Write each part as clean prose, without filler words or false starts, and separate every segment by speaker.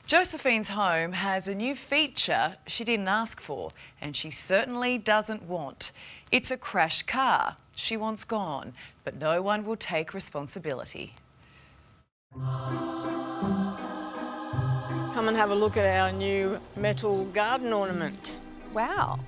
Speaker 1: Josephine's home has a new feature she didn't ask for, and she certainly doesn't want. It's a crash car she wants gone, but no one will take responsibility.
Speaker 2: Come and have a look at our new metal garden ornament.
Speaker 3: Wow.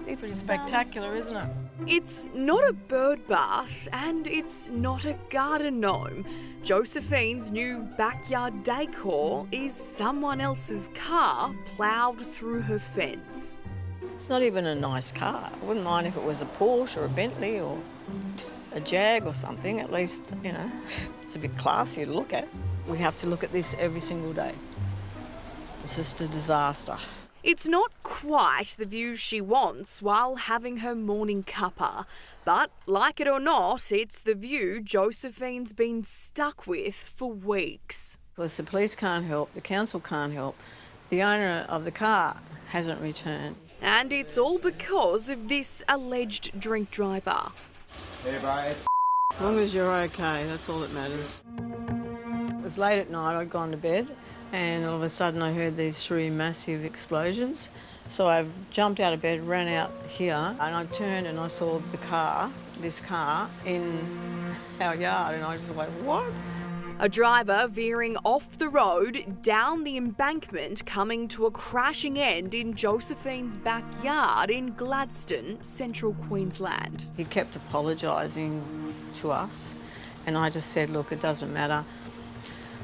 Speaker 2: It's pretty spectacular, isn't it?
Speaker 4: It's not a bird bath and it's not a garden gnome. Josephine's new backyard decor is someone else's car ploughed through her fence.
Speaker 2: It's not even a nice car. I wouldn't mind if it was a Porsche or a Bentley or a Jag or something. At least, you know, it's a bit classy to look at. We have to look at this every single day. It's just a disaster.
Speaker 4: It's not quite the view she wants while having her morning cuppa, but like it or not, it's the view Josephine's been stuck with for weeks.
Speaker 2: Because the police can't help, the council can't help, the owner of the car hasn't returned.
Speaker 4: And it's all because of this alleged drink driver.
Speaker 5: Hey, bye.
Speaker 2: As long as you're okay, that's all that matters. It was late at night, I'd gone to bed, and all of a sudden I heard these 3 massive explosions. So I jumped out of bed, ran out here, and I turned and I saw this car in our yard, and I just went, what?
Speaker 4: A driver veering off the road, down the embankment, coming to a crashing end in Josephine's backyard in Gladstone, central Queensland.
Speaker 2: He kept apologising to us, and I just said, look, it doesn't matter.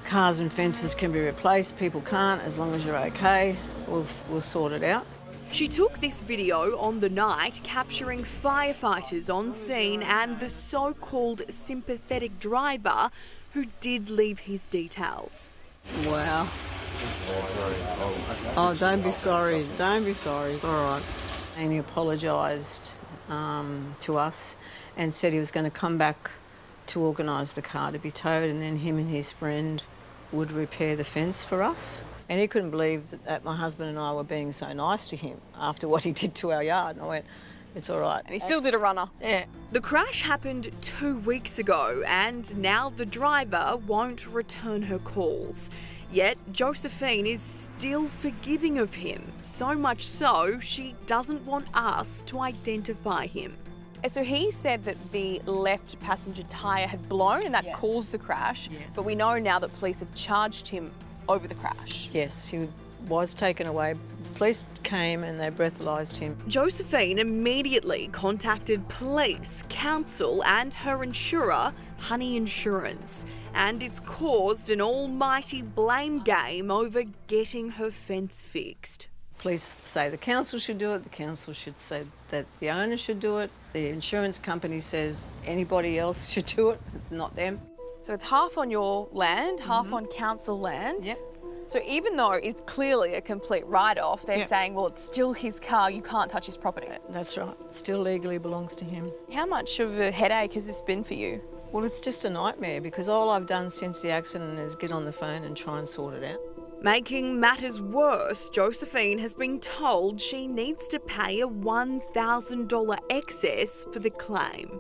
Speaker 2: Cars and fences can be replaced, people can't. As long as you're okay, we'll sort it out.
Speaker 4: She took this video on the night, capturing firefighters on scene and the so-called sympathetic driver who did leave his details.
Speaker 2: Wow. Oh, don't be sorry. Don't be sorry. It's all right. And he apologised to us and said he was going to come back to organise the car to be towed, and then him and his friend would repair the fence for us. And he couldn't believe that my husband and I were being so nice to him after what he did to our yard. And I went, it's all right.
Speaker 3: And he still did a runner.
Speaker 2: Yeah.
Speaker 4: The crash happened 2 weeks ago, and now the driver won't return her calls. Yet Josephine is still forgiving of him, so much so she doesn't want us to identify him.
Speaker 3: So he said that the left passenger tyre had blown and that
Speaker 2: Yes.
Speaker 3: caused the crash,
Speaker 2: Yes.
Speaker 3: but we know now that police have charged him over the crash.
Speaker 2: Yes, he was taken away. The police came and they breathalyzed him.
Speaker 4: Josephine immediately contacted police, council and her insurer, Honey Insurance, and it's caused an almighty blame game over getting her fence fixed.
Speaker 2: Police say the council should do it, the council should say that the owner should do it, the insurance company says anybody else should do it, not them.
Speaker 3: So it's half on your land, half on council land.
Speaker 2: Yep.
Speaker 3: So even though it's clearly a complete write-off, they're
Speaker 2: Yep.
Speaker 3: saying, well, it's still his car, you can't touch his property.
Speaker 2: That's right, still legally belongs to him.
Speaker 3: How much of a headache has this been for you?
Speaker 2: Well, it's just a nightmare because all I've done since the accident is get on the phone and try and sort it out.
Speaker 4: Making matters worse, Josephine has been told she needs to pay a $1,000 excess for the claim.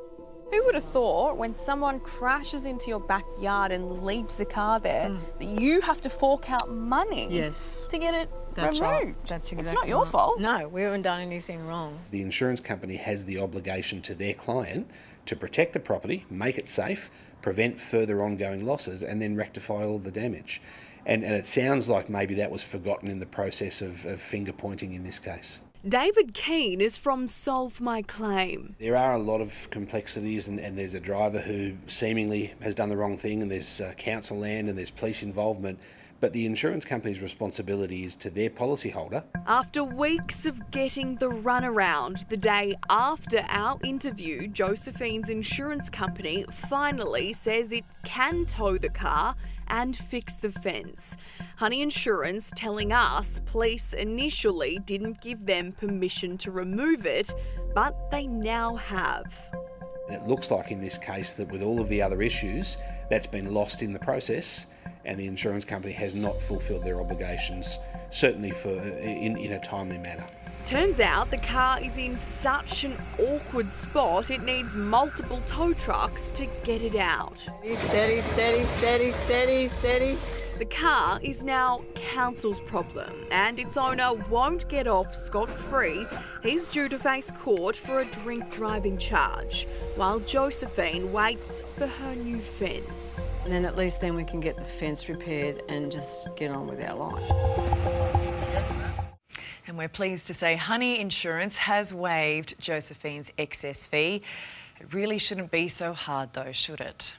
Speaker 3: Who would have thought when someone crashes into your backyard and leaves the car there that you have to fork out money
Speaker 2: Yes.
Speaker 3: to get it
Speaker 2: That's
Speaker 3: removed?
Speaker 2: right. That's exactly
Speaker 3: It's not your
Speaker 2: right.
Speaker 3: fault.
Speaker 2: No, we haven't done anything wrong.
Speaker 6: The insurance company has the obligation to their client to protect the property, make it safe, prevent further ongoing losses, and then rectify all the damage. And it sounds like maybe that was forgotten in the process of finger pointing in this case.
Speaker 4: David Keane is from Solve My Claim.
Speaker 6: There are a lot of complexities, and there's a driver who seemingly has done the wrong thing, and there's council land and there's police involvement. But the insurance company's responsibility is to their policyholder.
Speaker 4: After weeks of getting the runaround, the day after our interview, Josephine's insurance company finally says it can tow the car and fix the fence. Honey Insurance telling us police initially didn't give them permission to remove it, but they now have.
Speaker 6: And it looks like in this case that with all of the other issues, that's been lost in the process, and the insurance company has not fulfilled their obligations, certainly in a timely manner.
Speaker 4: Turns out the car is in such an awkward spot it needs multiple tow trucks to get it out.
Speaker 2: Steady, steady, steady, steady, steady.
Speaker 4: The car is now council's problem and its owner won't get off scot-free. He's due to face court for a drink driving charge, while Josephine waits for her new fence.
Speaker 2: And then at least then we can get the fence repaired and just get on with our life.
Speaker 1: And we're pleased to say Honey Insurance has waived Josephine's excess fee. It really shouldn't be so hard though, should it?